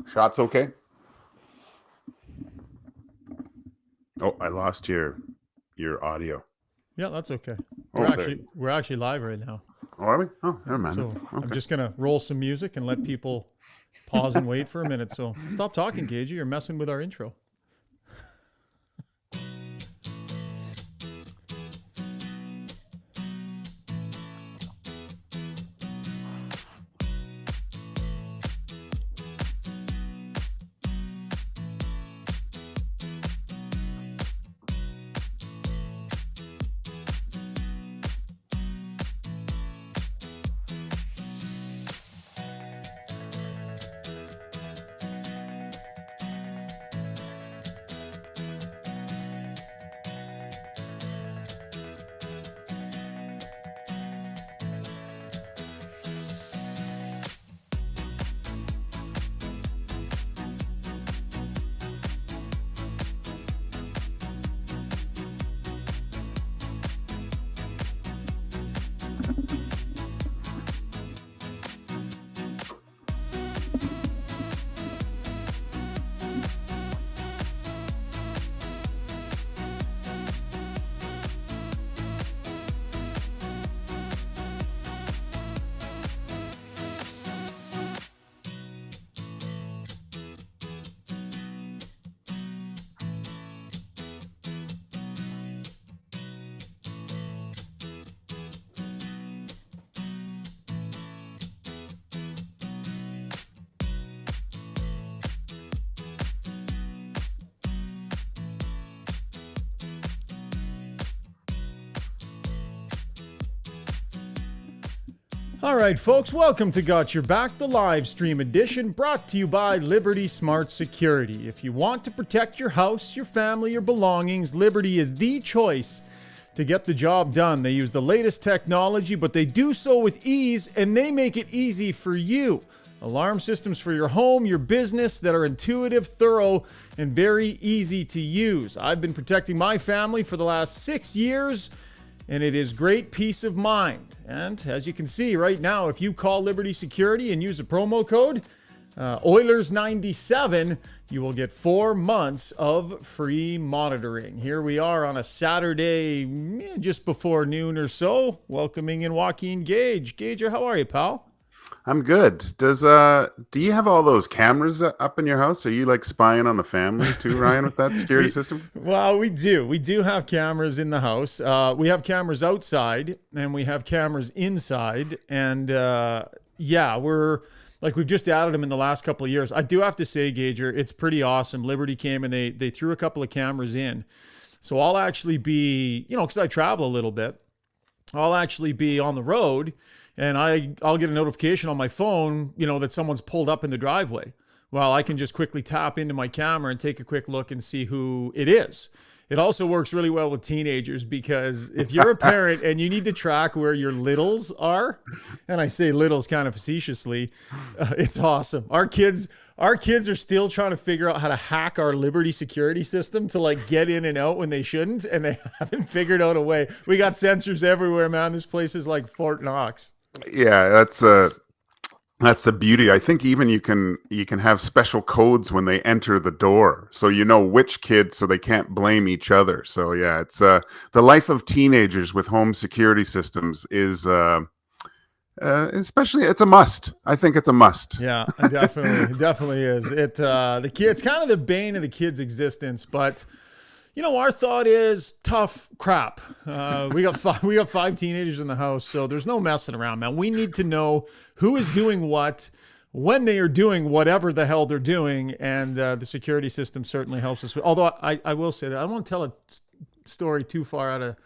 Shots okay? Oh, I lost your audio. Yeah, that's okay. Oh, We're actually live right now. Oh, are we? Oh, never mind. So I'm Okay. just gonna roll some music and let people pause and wait for a minute. So stop talking, Gagey. You're messing with our intro. All right, folks, welcome to Got Your Back, the live stream edition, brought to you by Liberty Smart Security. If you want to protect your house, your family, your belongings, Liberty is the choice to get the job done. They use the latest technology, but they do so with ease, and they make it easy for you. Alarm systems for your home, your business that are intuitive, thorough, and very easy to use. I've been protecting my family for the last 6 years, and it is great peace of mind. And as you can see right now, if you call Liberty Security and use a promo code Oilers97, you will get 4 months of free monitoring. Here we are on a Saturday, just before noon or so, welcoming in Joaquin Gage. Gager, how are you, pal? I'm good. Do you have all those cameras up in your house? Are you like spying on the family too, Ryan, with that security system? Well, we do. We do have cameras in the house. We have cameras outside and we have cameras inside. And we've just added them in the last couple of years. I do have to say, Gager, it's pretty awesome. Liberty came and they threw a couple of cameras in. So I'll actually be, because I travel a little bit, I'll actually be on the road. And I'll get a notification on my phone, that someone's pulled up in the driveway. Well, I can just quickly tap into my camera and take a quick look and see who it is. It also works really well with teenagers because if you're a parent and you need to track where your littles are, and I say littles kind of facetiously, it's awesome. Our kids are still trying to figure out how to hack our Liberty security system to get in and out when they shouldn't, and they haven't figured out a way. We got sensors everywhere, man. This place is like Fort Knox. Yeah, that's the beauty. I think even you can have special codes when they enter the door, so you know which kid, so they can't blame each other. So yeah, it's the life of teenagers with home security systems is especially it's a must. I think it's a must. Yeah, definitely is. It's kind of the bane of the kid's existence, but. Our thought is tough crap. We got 5 teenagers in the house, so there's no messing around, man. We need to know who is doing what, when they are doing whatever the hell they're doing, and the security system certainly helps us. Although I will say that I don't want to tell a story too far out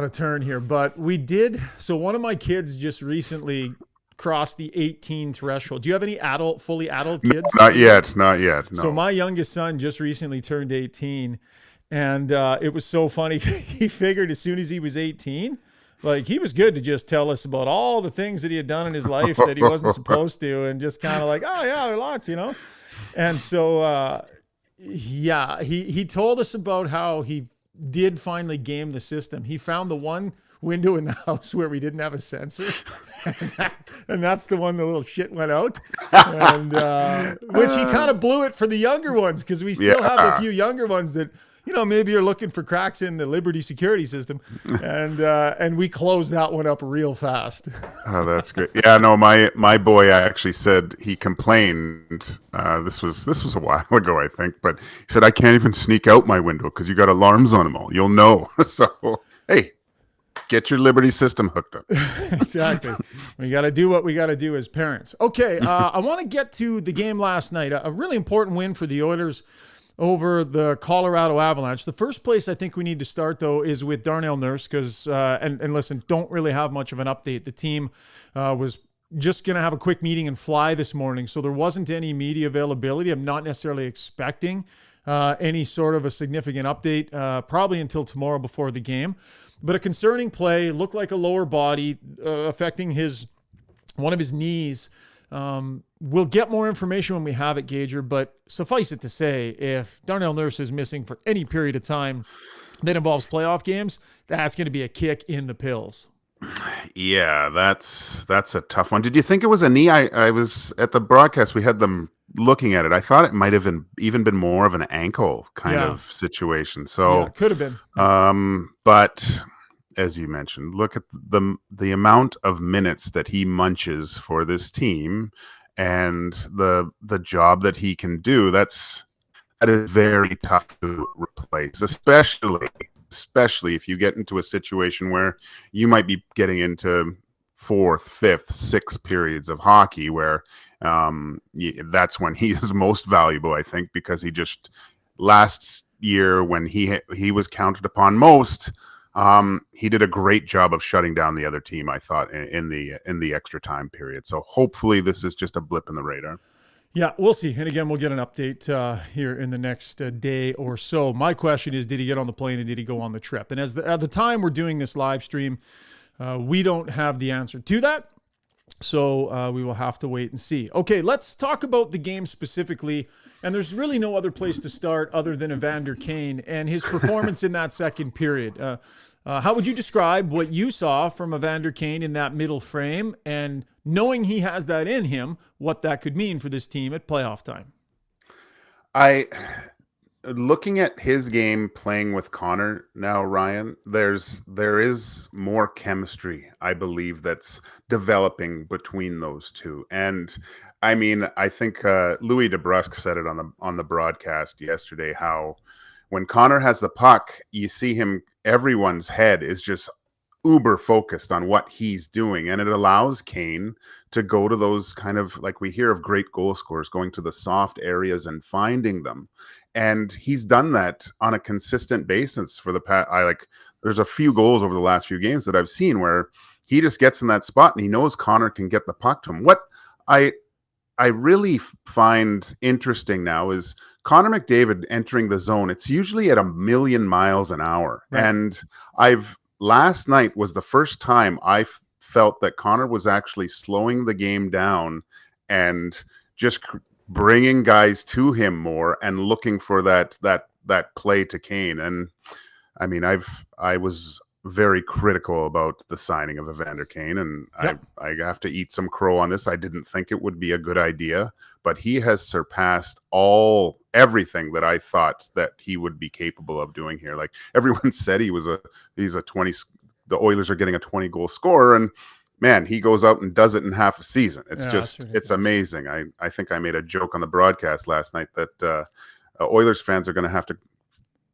of turn here, but we did. So one of my kids just recently crossed the 18 threshold. Do you have any fully adult kids? No, not yet. No. So my youngest son just recently turned 18. And it was so funny. He figured as soon as he was 18, he was good to just tell us about all the things that he had done in his life that he wasn't supposed to, and just kind of oh yeah, there are lots, And so, he told us about how he did finally game the system. He found the one window in the house where we didn't have a sensor. And that's the one the little shit went out. And which he kind of blew it for the younger ones, because we still have a few younger ones that, maybe are looking for cracks in the Liberty security system. And we closed that one up real fast. Oh, that's great. Yeah, no, my boy actually said he complained. This was a while ago, I think, but he said, I can't even sneak out my window because you got alarms on them all. You'll know. So, hey, get your Liberty system hooked up. Exactly. We got to do what we got to do as parents. Okay, I want to get to the game last night. A really important win for the Oilers over the Colorado Avalanche. The first place I think we need to start, though, is with Darnell Nurse, because, and listen, don't really have much of an update. The team was just going to have a quick meeting and fly this morning, so there wasn't any media availability. I'm not necessarily expecting any sort of a significant update, probably until tomorrow before the game. But a concerning play, looked like a lower body affecting one of his knees. We'll get more information when we have it, Gager, but suffice it to say, if Darnell Nurse is missing for any period of time that involves playoff games, that's going to be a kick in the pills. Yeah, that's a tough one. Did you think it was a knee? I was at the broadcast. We had them looking at it. I thought it might have even been more of an ankle kind of situation. So yeah, could have been. But as you mentioned, look at the amount of minutes that he munches for this team and the job that he can do. That is very tough to replace, especially if you get into a situation where you might be getting into fourth, fifth, sixth periods of hockey where that's when he is most valuable, I think, because he just last year when he was counted upon most, he did a great job of shutting down the other team, I thought, in the extra time period. So hopefully this is just a blip in the radar. Yeah, we'll see. And again, we'll get an update here in the next day or so. My question is, did he get on the plane and did he go on the trip? And at the time we're doing this live stream, we don't have the answer to that. So we will have to wait and see. Okay, let's talk about the game specifically. And there's really no other place to start other than Evander Kane and his performance in that second period. How would you describe what you saw from Evander Kane in that middle frame, and knowing he has that in him, what that could mean for this team at playoff time? Looking at his game playing with Connor now, Ryan, there is more chemistry, I believe, that's developing between those two. And I mean, I think Louis DeBrusque said it on the broadcast yesterday, how when Connor has the puck, you see him, everyone's head is just uber focused on what he's doing, and it allows Kane to go to those kind of, like we hear of great goal scorers going to the soft areas and finding them, and he's done that on a consistent basis for the past. There's a few goals over the last few games that I've seen where he just gets in that spot and he knows Connor can get the puck to him. What I really find interesting now is Connor McDavid entering the zone. It's usually at 1,000,000 miles an hour, right. And last night was the first time I felt that Connor was actually slowing the game down and just bringing guys to him more and looking for that play to Kane. And I mean, I was very critical about the signing of Evander Kane, and yep. I have to eat some crow on this. I didn't think it would be a good idea, but he has surpassed everything that I thought that he would be capable of doing here. Like everyone said, he's a 20. The Oilers are getting a 20 goal scorer, and man, he goes out and does it in half a season. It's it's amazing. I think I made a joke on the broadcast last night that Oilers fans are going to have to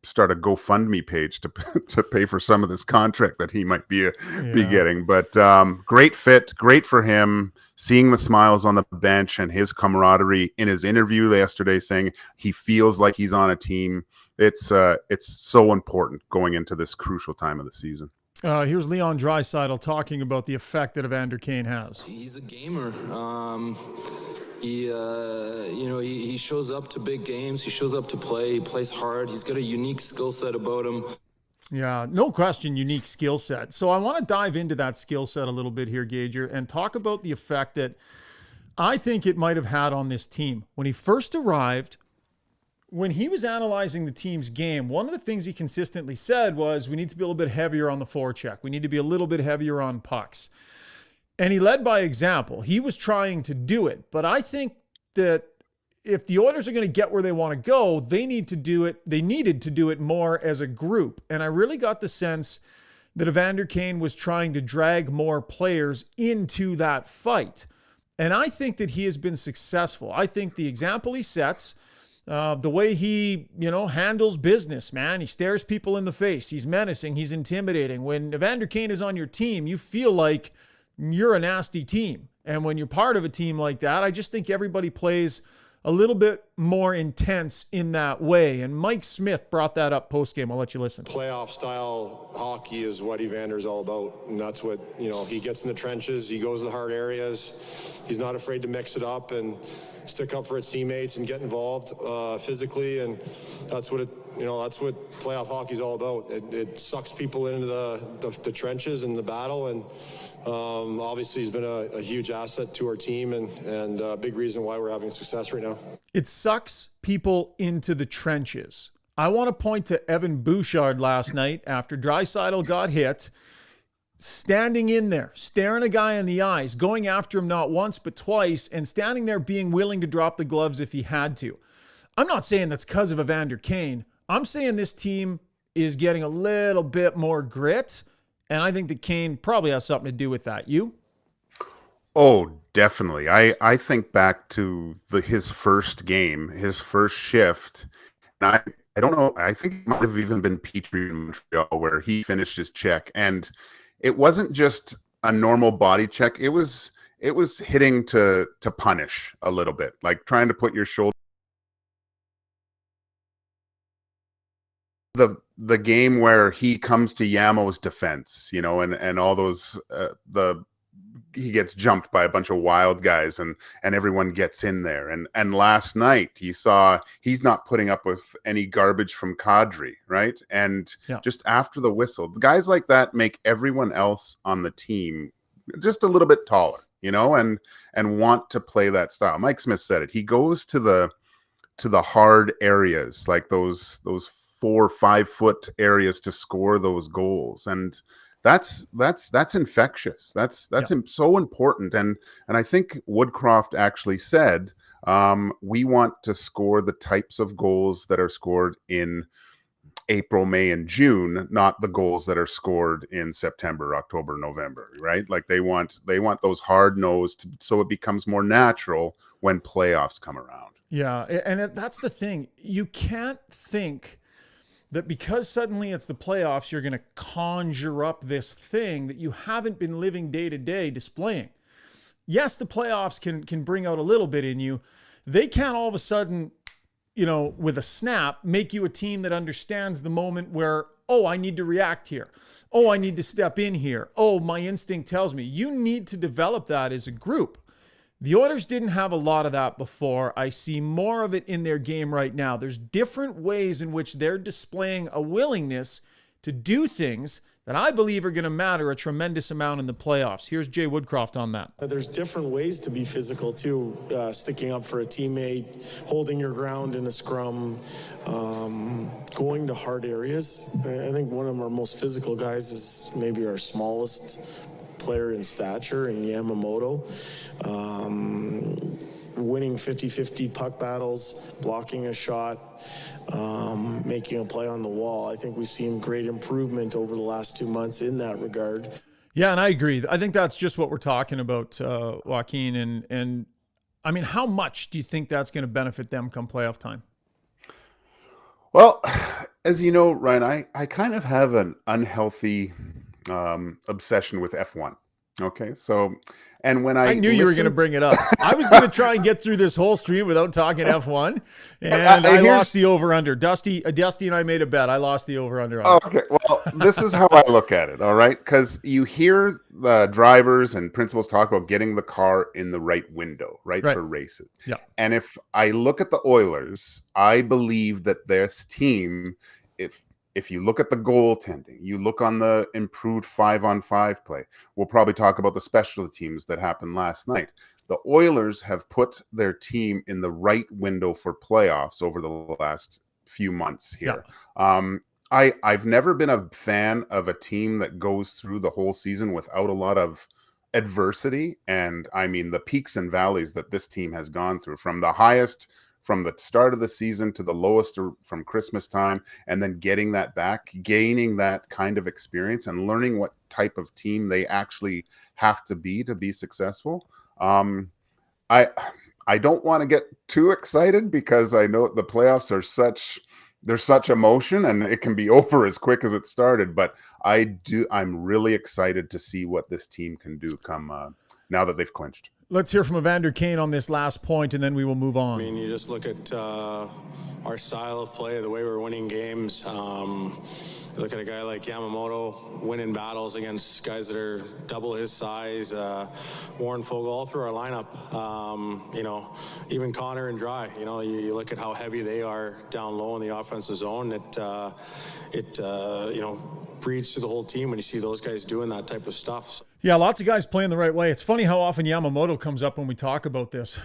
start a GoFundMe page to pay for some of this contract that he might be getting. But great fit, great for him. Seeing the smiles on the bench and his camaraderie in his interview yesterday, saying he feels like he's on a team. It's so important going into this crucial time of the season. Here's Leon Draisaitl talking about the effect that Evander Kane has. He's a gamer. He shows up to big games. He shows up to play. He plays hard. He's got a unique skill set about him. Yeah, no question, unique skill set. So I want to dive into that skill set a little bit here, Gager, and talk about the effect that I think it might have had on this team. When he first arrived, when he was analyzing the team's game, one of the things he consistently said was, we need to be a little bit heavier on the forecheck. We need to be a little bit heavier on pucks. And he led by example. He was trying to do it. But I think that if the Oilers are going to get where they want to go, they need to do it. They needed to do it more as a group. And I really got the sense that Evander Kane was trying to drag more players into that fight. And I think that he has been successful. I think the example he sets, the way he, handles business, man, he stares people in the face. He's menacing. He's intimidating. When Evander Kane is on your team, you feel like you're a nasty team. And when you're part of a team like that, I just think everybody plays a little bit more intense in that way. And Mike Smith brought that up post-game. I'll let you listen. Playoff style hockey is what Evander's all about. And that's what, he gets in the trenches. He goes to the hard areas. He's not afraid to mix it up and stick up for his teammates and get involved physically. And that's what that's what playoff hockey is all about. It sucks people into the trenches and the battle. And obviously he's been a huge asset to our team and a big reason why we're having success right now. It sucks people into the trenches. I want to point to Evan Bouchard last night after Draisaitl got hit, standing in there, staring a guy in the eyes, going after him not once but twice, and standing there being willing to drop the gloves if he had to. I'm not saying that's because of Evander Kane. I'm saying this team is getting a little bit more grit. And I think that Kane probably has something to do with that. You? Oh, definitely. I think back to his first game, his first shift. And I don't know. I think it might have even been Petrie in Montreal where he finished his check. And it wasn't just a normal body check. It was hitting to punish a little bit, like trying to put your shoulder. The game where he comes to Yamo's defense, and all those he gets jumped by a bunch of wild guys and everyone gets in there. And last night you saw he's not putting up with any garbage from Kadri, right? And just after the whistle, guys like that make everyone else on the team just a little bit taller, and want to play that style. Mike Smith said it. He goes to the hard areas, like those 4 or 5 foot areas to score those goals. And that's infectious. That's so important. And I think Woodcroft actually said, we want to score the types of goals that are scored in April, May, and June, not the goals that are scored in September, October, November, right? Like they want those hard nosed so it becomes more natural when playoffs come around. Yeah. And that's the thing. You can't think that because suddenly it's the playoffs, you're going to conjure up this thing that you haven't been living day to day displaying. Yes, the playoffs can bring out a little bit in you. They can't all of a sudden, with a snap, make you a team that understands the moment where, oh, I need to react here. Oh, I need to step in here. Oh, my instinct tells me. You need to develop that as a group. The Oilers didn't have a lot of that before. I see more of it in their game right now. There's different ways in which they're displaying a willingness to do things that I believe are going to matter a tremendous amount in the playoffs. Here's Jay Woodcroft on that. There's different ways to be physical too, sticking up for a teammate, holding your ground in a scrum, going to hard areas. I think one of our most physical guys is maybe our smallest player in stature in Yamamoto, winning 50-50 puck battles, blocking a shot, making a play on the wall. I think we've seen great improvement over the last 2 months in that regard. Yeah, and I agree. I think that's just what we're talking about, Joaquin. And I mean, how much do you think that's going to benefit them come playoff time? Well, as you know, Ryan, I kind of have an unhealthy obsession with F1. Okay, so, and when I knew you were going to bring it up. I was going to try and get through this whole stream without talking F1, and I lost the over-under. Dusty and I made a bet. I lost the over-under. Okay, well, this is how I look at it, all right? Because you hear the drivers and principals talk about getting the car in the right window, right, for races. Yeah. And if I look at the Oilers, I believe that this team, if you look at the goaltending, you look on the improved 5-on-5 play, we'll probably talk about the special teams that happened last night. The Oilers have put their team in the right window for playoffs over the last few months here. Yeah. I've never been a fan of a team that goes through the whole season without a lot of adversity, and I mean the peaks and valleys that this team has gone through, from the highest from the start of the season to the lowest from Christmas time, and then getting that back, gaining that kind of experience and learning what type of team they actually have to be successful. I I don't want to get too excited because I know the playoffs are there's such emotion and it can be over as quick as it started, but I'm really excited to see what this team can do come now that they've clinched. Let's hear from Evander Kane on this last point, and then we will move on. I mean, you just look at our style of play, the way we're winning games. You look at a guy like Yamamoto winning battles against guys that are double his size, Warren Fogle, all through our lineup. Even Connor and Dry. You look at how heavy they are down low in the offensive zone. It breeds through the whole team when you see those guys doing that type of stuff. So. Yeah, lots of guys playing the right way. It's funny how often Yamamoto comes up when we talk about this.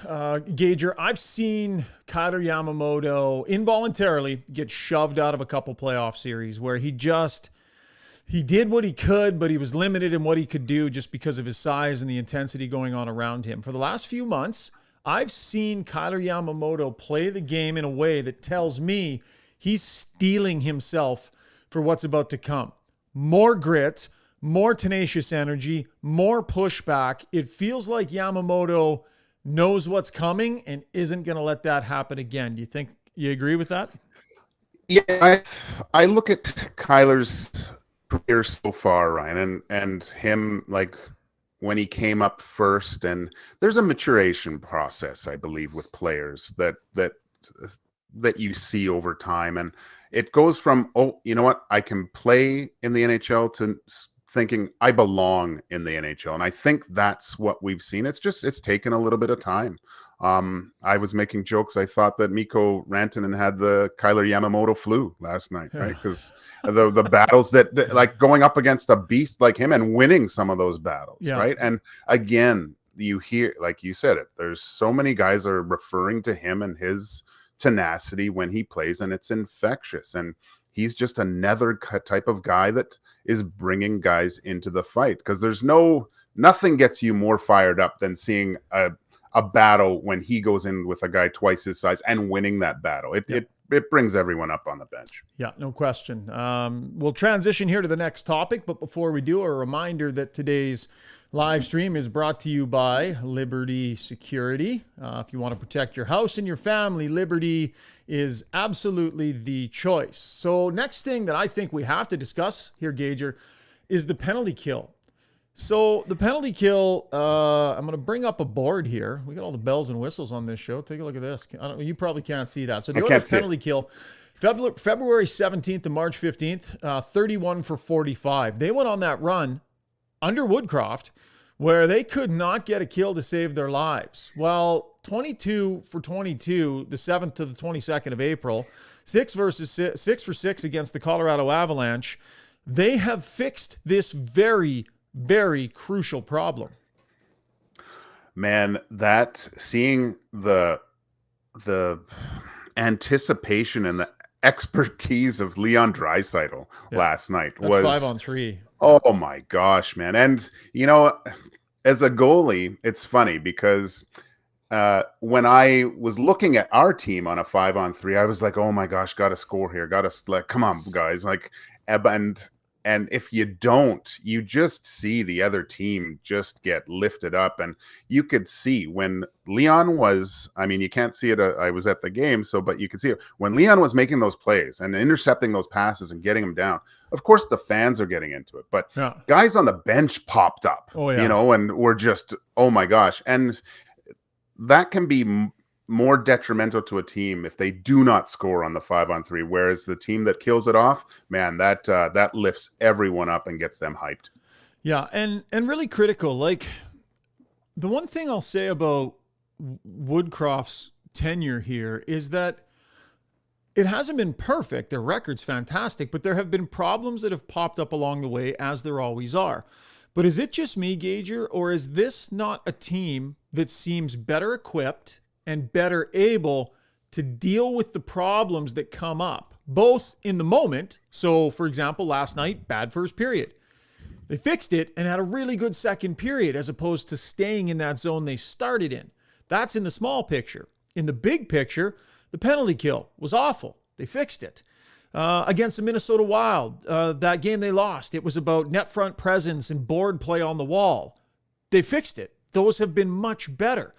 Gager, I've seen Kailer Yamamoto involuntarily get shoved out of a couple playoff series where he did what he could, but he was limited in what he could do just because of his size and the intensity going on around him. For the last few months, I've seen Kailer Yamamoto play the game in a way that tells me he's steeling himself for what's about to come. More grit, more tenacious energy, more pushback. It feels like Yamamoto knows what's coming and isn't going to let that happen again. Do you think you agree with that? Yeah, I look at Kyler's career so far, Ryan, and him, like when he came up first, and there's a maturation process, I believe, with players that you see over time, and it goes from, oh, you know what, I can play in the NHL to thinking I belong in the NHL. And I think that's what we've seen. It's taken a little bit of time. I was making jokes. I thought that Mikko Rantanen had the Kailer Yamamoto flu last night, right? Because the battles that like going up against a beast like him and winning some of those battles, right? And again, you hear, like you said it, there's so many guys are referring to him and his tenacity when he plays, and it's infectious. And he's just another type of guy that is bringing guys into the fight, because there's nothing gets you more fired up than seeing a battle when he goes in with a guy twice his size and winning that battle. It brings everyone up on the bench. Yeah, no question. We'll transition here to the next topic, but before we do, a reminder that today's live stream is brought to you by Liberty Security. If you want to protect your house and your family, Liberty is absolutely the choice. So next thing that I think we have to discuss here, Gager, is the penalty kill. So the penalty kill, I'm going to bring up a board here. We got all the bells and whistles on this show. Take a look at this. You probably can't see that. So the Oilers penalty kill, February 17th to March 15th, 31 for 45. They went on that run under Woodcroft where they could not get a kill to save their lives. Well, 22 for 22, the 7th to the 22nd of April, 6 for 6 against the Colorado Avalanche. They have fixed this very, very crucial problem. Man, that seeing the anticipation and the expertise of Leon Draisaitl last night was 5-on-3. Oh my gosh, man. And as a goalie, it's funny because when I was looking at our team on a 5-on-3, I was like, oh my gosh, gotta score here. Come on, guys. And if you don't, you just see the other team just get lifted up. And you could see when Leon was, you can't see it. I was at the game, but you could see it. When Leon was making those plays and intercepting those passes and getting them down, of course, the fans are getting into it. But guys on the bench popped up, and we're just, oh my gosh. And that can be more detrimental to a team if they do not score on the 5-on-3, whereas the team that kills it off, man, that lifts everyone up and gets them hyped. Yeah, and really critical. Like, the one thing I'll say about Woodcroft's tenure here is that it hasn't been perfect. Their record's fantastic, but there have been problems that have popped up along the way, as there always are. But is it just me, Gager, or is this not a team that seems better equipped and better able to deal with the problems that come up, both in the moment? So, for example, last night, bad first period. They fixed it and had a really good second period as opposed to staying in that zone they started in. That's in the small picture. In the big picture, the penalty kill was awful. They fixed it. Against the Minnesota Wild, that game they lost, it was about net front presence and board play on the wall. They fixed it. Those have been much better.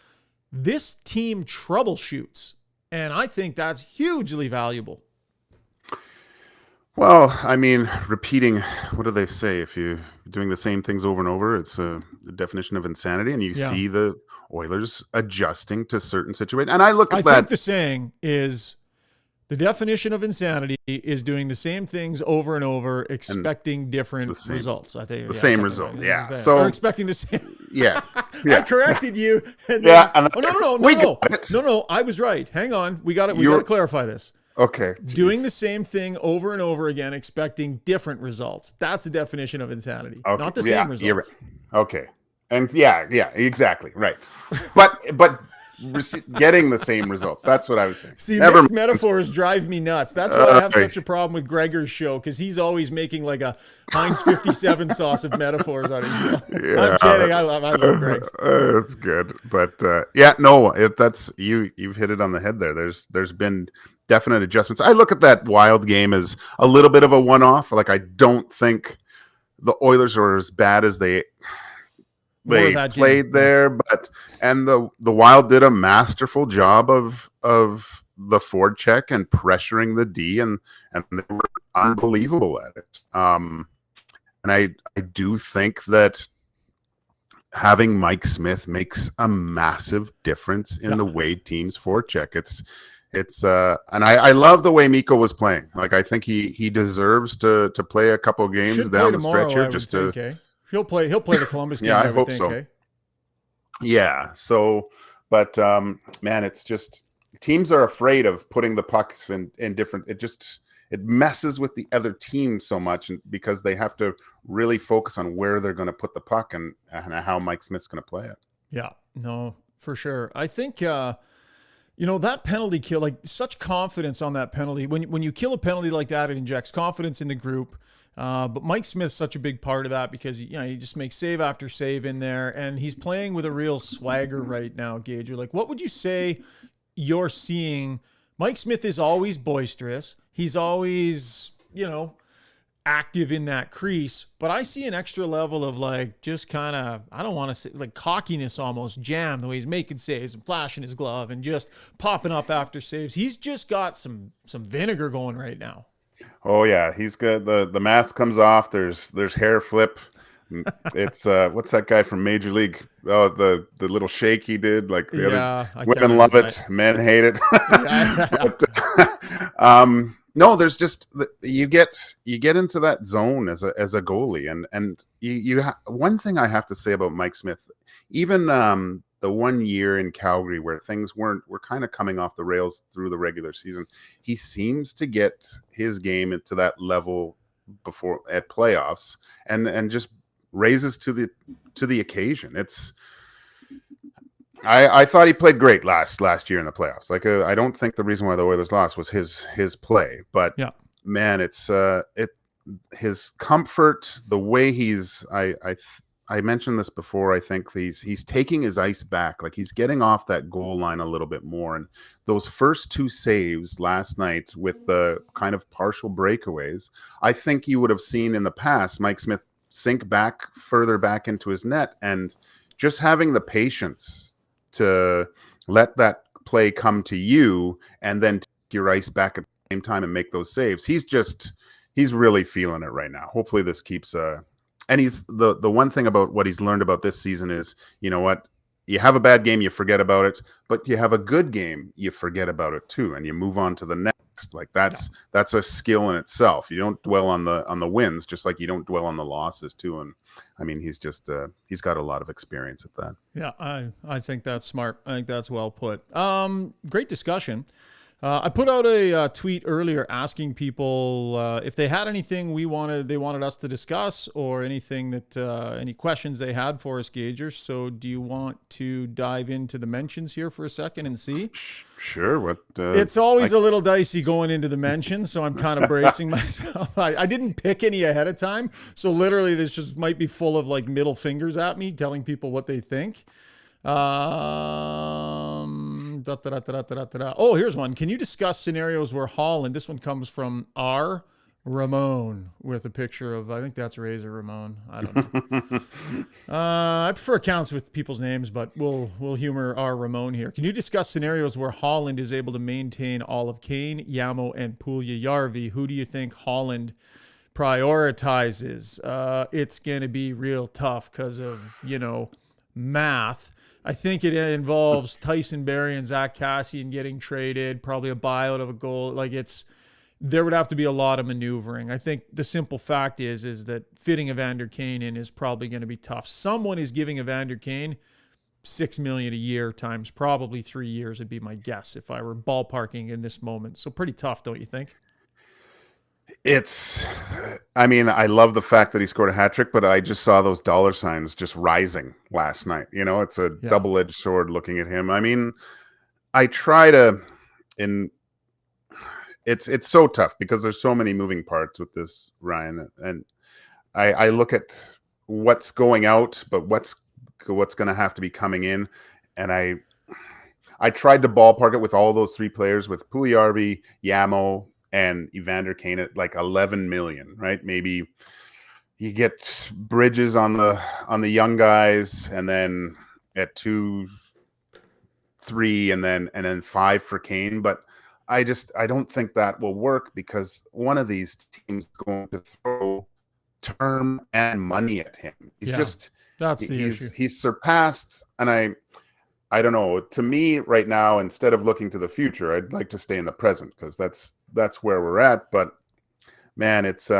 This team troubleshoots, and I think that's hugely valuable. Well, I mean, repeating, what do they say? If you're doing the same things over and over, it's the definition of insanity, and you see the Oilers adjusting to certain situations. And I look at I that. think the saying is, the definition of insanity is doing the same things over and over, expecting different results. I think the same result. Like yeah. So or expecting the same. Yeah. I corrected you. And then, no. I was right. Hang on. We got to clarify this. Okay. Doing the same thing over and over again, expecting different results. That's the definition of insanity. Okay. Not the same results. You're right. Okay. And yeah, exactly. Right. But getting the same results. That's what I was saying. See, mixed metaphors drive me nuts. That's why I have such a problem with Gregor's show, because he's always making like a Heinz 57 sauce of metaphors on his show. Yeah, I'm kidding. I love Greg's. That's good. But you've hit it on the head there. There's been definite adjustments. I look at that Wild game as a little bit of a one-off. Like, I don't think the Oilers are as bad as they played there, and the Wild did a masterful job of the forward check and pressuring the D, and they were unbelievable at it. And I do think that having Mike Smith makes a massive difference in the way teams forward check. It's and I love the way Mikko was playing. Like, I think he deserves to play a couple games down the stretch here. Just to he'll play the Columbus game. Yeah, I hope so. Yeah. So, but man, it's just teams are afraid of putting the pucks in different. It messes with the other team so much because they have to really focus on where they're going to put the puck and how Mike Smith's going to play it. Yeah. No, for sure. I think. That penalty kill, like, such confidence on that penalty. When you kill a penalty like that, it injects confidence in the group. But Mike Smith's such a big part of that because he just makes save after save in there, and he's playing with a real swagger right now, Gage. Like, what would you say you're seeing? Mike Smith is always boisterous. He's always, active in that crease, but I see an extra level of, like, just kind of, I don't want to say, like, cockiness almost, jam, the way he's making saves and flashing his glove and just popping up after saves. He's just got some vinegar going right now. Oh yeah, he's good. The mask comes off. There's hair flip. It's what's that guy from Major League? Oh, the little shake he did. Like, women love it, men hate it. But, no, there's just you get into that zone as a goalie, and one thing I have to say about Mike Smith, even the 1 year in Calgary where things were kind of coming off the rails through the regular season, he seems to get his game into that level before at playoffs, and just raises to the occasion. I thought he played great last year in the playoffs. Like, I don't think the reason why the Oilers lost was his play, but man, it's his comfort, the way I mentioned this before. I think he's taking his ice back. Like, he's getting off that goal line a little bit more. And those first two saves last night with the kind of partial breakaways, I think you would have seen in the past Mike Smith sink back further back into his net, and just having the patience to let that play come to you and then take your ice back at the same time and make those saves. He's really feeling it right now. Hopefully this keeps and he's the one thing about what he's learned about this season is, you know what, you have a bad game, you forget about it, but you have a good game, you forget about it too, and you move on to the next. Like, that's a skill in itself. You don't dwell on the wins, just like you don't dwell on the losses too. And I mean, he's he's got a lot of experience at that. Yeah, I think that's smart. I think that's well put. Great discussion. I put out a tweet earlier asking people if they had anything they wanted us to discuss, or anything that any questions they had for us, Gagers. So do you want to dive into the mentions here for a second and see? Sure. What? It's always a little dicey going into the mentions, so I'm kind of bracing myself. I didn't pick any ahead of time, so literally this just might be full of like middle fingers at me telling people what they think. Oh, here's one. Can you discuss scenarios where Holland, this one comes from R. Ramon with a picture of, I think that's Razor Ramon. I don't know. I prefer accounts with people's names, but we'll humor R. Ramon here. Can you discuss scenarios where Holland is able to maintain all of Kane, Yamo, and Puljujärvi? Who do you think Holland prioritizes? It's going to be real tough because of, math. I think it involves Tyson Barrie and Zach Kassian getting traded, probably a buyout of a goal. There would have to be a lot of maneuvering. I think the simple fact is that fitting Evander Kane in is probably going to be tough. Someone is giving Evander Kane $6 million a year times probably 3 years would be my guess if I were ballparking in this moment. So pretty tough, don't you think? I love the fact that he scored a hat trick, but I just saw those dollar signs just rising last night. It's a double-edged sword looking at him. I try to, it's so tough because there's so many moving parts with this, Ryan. And I look at what's going out, but what's going to have to be coming in. And I tried to ballpark it with all those three players, with Puljujärvi, Yamo, and Evander Kane at like 11 million, right? Maybe you get Bridges on the young guys, and then at 2, 3, and then 5 for Kane. But I don't think that will work, because one of these teams is going to throw term and money at him. He's surpassed, and I don't know. To me right now, instead of looking to the future, I'd like to stay in the present, because that's where we're at. But man, it's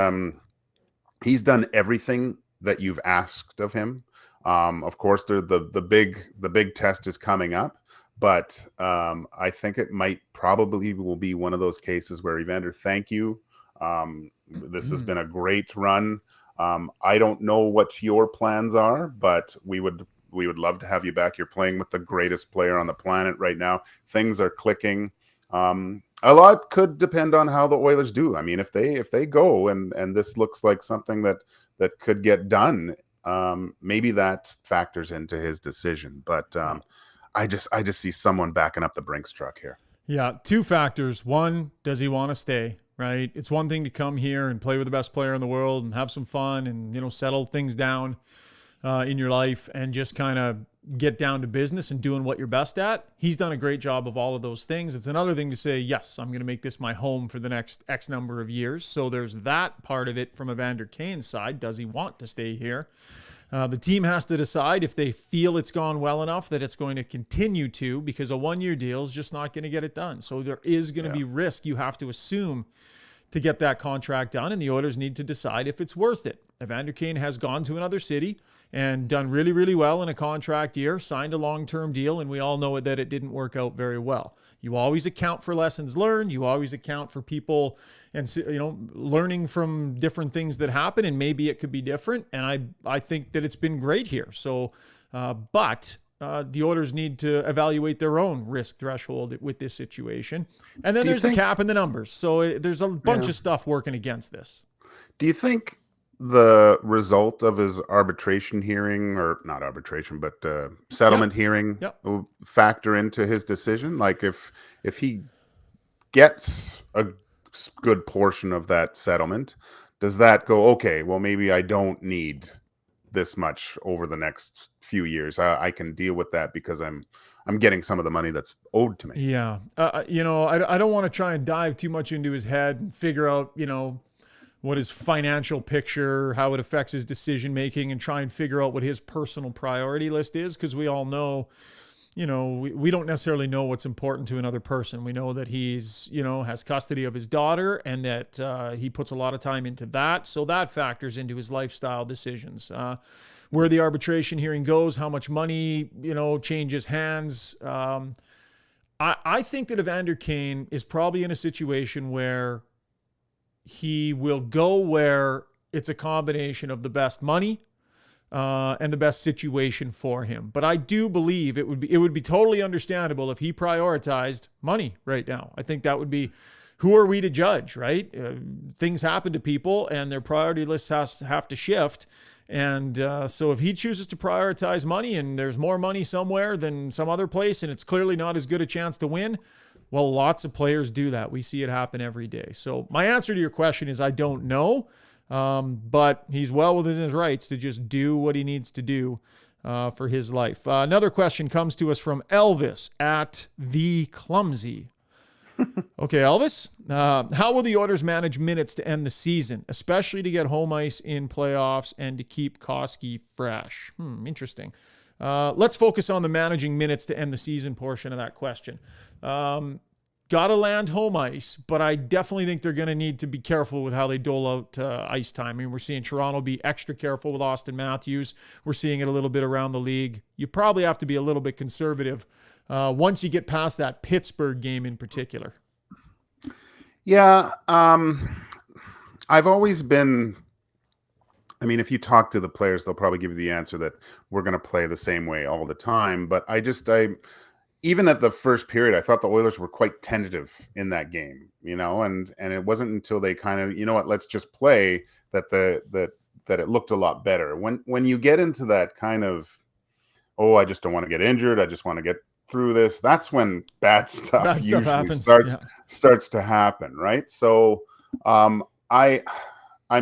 he's done everything that you've asked of him. Of course, the big test is coming up, but I think it probably will be one of those cases where, Evander, thank you. This has been a great run. I don't know what your plans are, but we would love to have you back. You're playing with the greatest player on the planet right now. Things are clicking. A lot could depend on how the Oilers do. If they go and this looks like something that could get done, maybe that factors into his decision. But I just see someone backing up the Brinks truck here. Yeah, two factors. One, does he want to stay? Right? It's one thing to come here and play with the best player in the world and have some fun and settle things down in your life and just kind of get down to business and doing what you're best at. He's done a great job of all of those things. It's another thing to say, yes, I'm going to make this my home for the next X number of years. So there's that part of it from Evander Kane's side. Does he want to stay here? The team has to decide if they feel it's gone well enough that it's going to continue to, because a 1-year deal is just not going to get it done. So there is going to be risk you have to assume to get that contract done, and the Oilers need to decide if it's worth it. Evander Kane has gone to another city and done really, really well in a contract year, signed a long-term deal, and we all know that it didn't work out very well. You always account for lessons learned. You always account for people and, learning from different things that happen, and maybe it could be different. And I think that it's been great here. So, but the Oilers need to evaluate their own risk threshold with this situation. And then there's the cap and the numbers. So there's a bunch of stuff working against this. Do you think the result of his arbitration hearing, or not arbitration, but settlement hearing, will factor into his decision? Like if he gets a good portion of that settlement, does that go, okay, well, maybe I don't need this much over the next few years. I can deal with that because I'm getting some of the money that's owed to me. Yeah. I don't want to try and dive too much into his head and figure out, what his financial picture, how it affects his decision making, and try and figure out what his personal priority list is, because we all know, we don't necessarily know what's important to another person. We know that he's, has custody of his daughter, and that he puts a lot of time into that. So that factors into his lifestyle decisions. Where the arbitration hearing goes, how much money, changes hands. I think that Evander Kane is probably in a situation where he will go where it's a combination of the best money and the best situation for him. But I do believe it would be totally understandable if he prioritized money right now. I think that would be, who are we to judge, right? Things happen to people and their priority lists have to shift. And so if he chooses to prioritize money and there's more money somewhere than some other place and it's clearly not as good a chance to win, well, lots of players do that. We see it happen every day. So my answer to your question is I don't know, but he's well within his rights to just do what he needs to do for his life. Another question comes to us from Elvis at The Clumsy. Okay, Elvis, how will the Oilers manage minutes to end the season, especially to get home ice in playoffs and to keep Koski fresh? Interesting. Let's focus on the managing minutes to end the season portion of that question. Got to land home ice, but I definitely think they're going to need to be careful with how they dole out ice time. I mean, we're seeing Toronto be extra careful with Austin Matthews. We're seeing it a little bit around the league. You probably have to be a little bit conservative once you get past that Pittsburgh game in particular. Yeah, I've always been, I mean, if you talk to the players, they'll probably give you the answer that we're going to play the same way all the time. But even at the first period, I thought the Oilers were quite tentative in that game, and it wasn't until they kind of, let's just play that it looked a lot better. When you get into that kind of, I just don't want to get injured, I just want to get through this, that's when bad stuff usually starts to happen, right? So I'm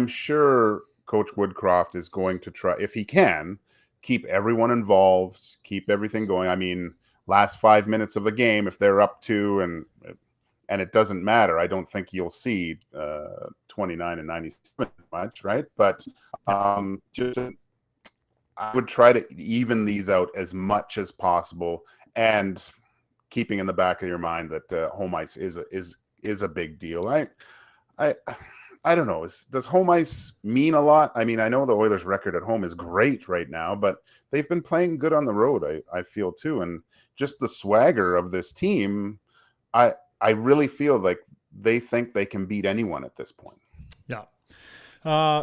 sure Coach Woodcroft is going to try, if he can, keep everyone involved, keep everything going. I mean, last 5 minutes of the game, if they're up 2 and it doesn't matter, I don't think you'll see 29 and 97 much, right? But just I would try to even these out as much as possible, and keeping in the back of your mind that home ice is a big deal. I don't know. Does home ice mean a lot? I mean, I know the Oilers' record at home is great right now, but they've been playing good on the road, I feel too. And just the swagger of this team, I really feel like they think they can beat anyone at this point. Yeah.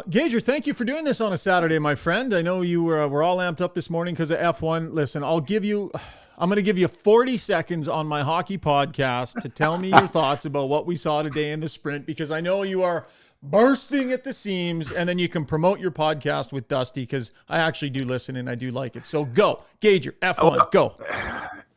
Gager, thank you for doing this on a Saturday, my friend. I know you were all amped up this morning because of F1. Listen, I'm going to give you 40 seconds on my hockey podcast to tell me your thoughts about what we saw today in the sprint, because I know you are bursting at the seams, and then you can promote your podcast with Dusty, because I actually do listen and I do like it. So go, Gager, F1, go.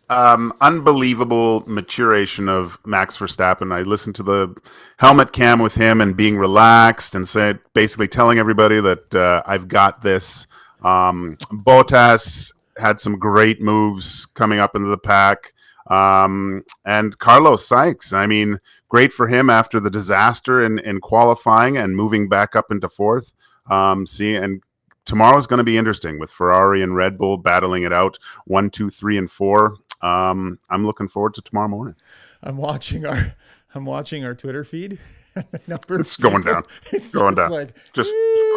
Unbelievable maturation of Max Verstappen. I listened to the helmet cam with him and being relaxed and basically telling everybody that I've got this. Bottas had some great moves coming up into the pack. And Carlos Sykes, I mean, great for him after the disaster in qualifying and moving back up into fourth. And tomorrow's going to be interesting with Ferrari and Red Bull battling it out 1, 2, 3, and 4. I'm looking forward to tomorrow morning. I'm watching our Twitter feed. It's going down. It's going just down. Like, just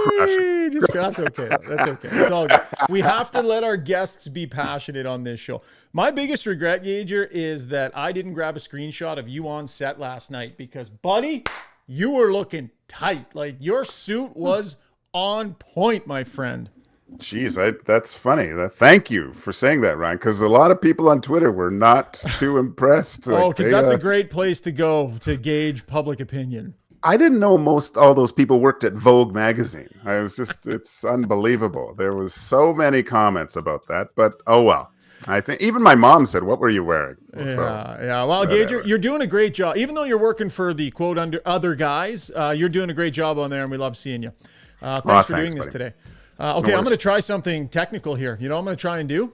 crashing. That's okay. That's okay. It's all good. We have to let our guests be passionate on this show. My biggest regret, Gager, is that I didn't grab a screenshot of you on set last night, because, buddy, you were looking tight. Like, your suit was on point, my friend. Jeez, that's funny. Thank you for saying that, Ryan, because a lot of people on Twitter were not too impressed. Because that's a great place to go to gauge public opinion. I didn't know all those people worked at Vogue magazine. It's unbelievable. There was so many comments about that, but oh well. I think even my mom said, "What were you wearing?" Yeah. Well, Gager, you're doing a great job. Even though you're working for the quote under other guys, you're doing a great job on there, and we love seeing you. Thanks for doing this today. Okay, I'm going to try something technical here. You know what I'm going to try and do?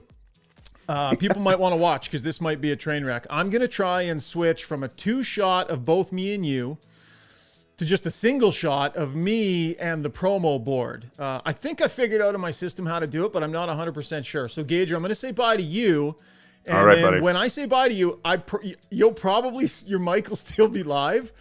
People might want to watch because this might be a train wreck. I'm going to try and switch from a 2-shot of both me and you to just a single shot of me and the promo board. I think I figured out in my system how to do it, but I'm not 100% sure. So, Gager, I'm going to say bye to you. And all right, then buddy. When I say bye to you, your mic will still be live.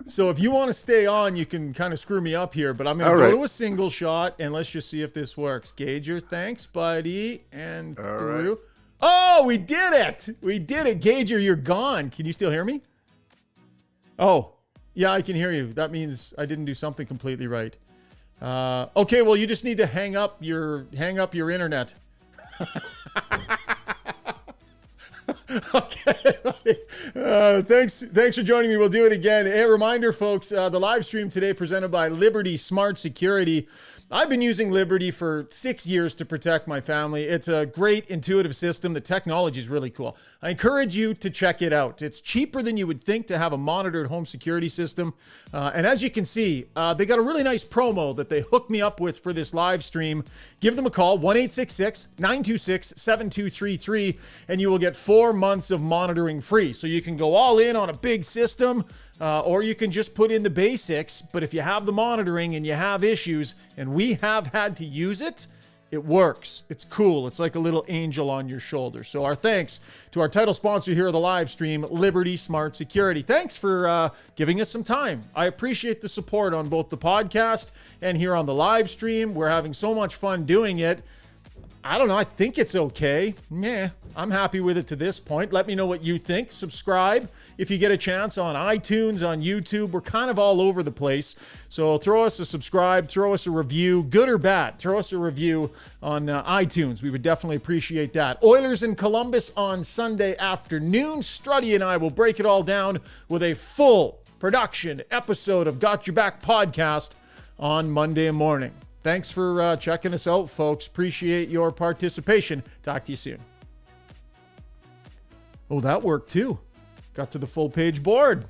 So if you want to stay on, you can kind of screw me up here, but I'm going to go to a single shot, and let's just see if this works. Gager, thanks, buddy. And through. Right. Oh, we did it. We did it. Gager, you're gone. Can you still hear me? Oh, yeah, I can hear you. That means I didn't do something completely right. Okay, well, you just need to hang up your internet. Okay. Thanks for joining me. We'll do it again. A reminder, folks, the live stream today presented by Liberty Smart Security. I've been using Liberty for 6 years to protect my family. It's a great intuitive system. The technology is really cool. I encourage you to check it out. It's cheaper than you would think to have a monitored home security system. And as you can see, they got a really nice promo that they hooked me up with for this live stream. Give them a call, 1-866-926-7233, and you will get 4 months of monitoring free. So you can go all in on a big system, or you can just put in the basics. But if you have the monitoring and you have issues, and we have had to use it, it works. It's cool. It's like a little angel on your shoulder. So our thanks to our title sponsor here of the live stream, Liberty Smart Security. Thanks for giving us some time. I appreciate the support on both the podcast and here on the live stream. We're having so much fun doing it. I don't know. I think it's okay. I'm happy with it to this point. Let me know what you think. Subscribe if you get a chance on iTunes, on YouTube. We're kind of all over the place. So throw us a subscribe, throw us a review, good or bad. Throw us a review on iTunes. We would definitely appreciate that. Oilers in Columbus on Sunday afternoon. Struddy and I will break it all down with a full production episode of Got Your Back podcast on Monday morning. Thanks for checking us out, folks. Appreciate your participation. Talk to you soon. Oh, that worked too. Got to the full page board.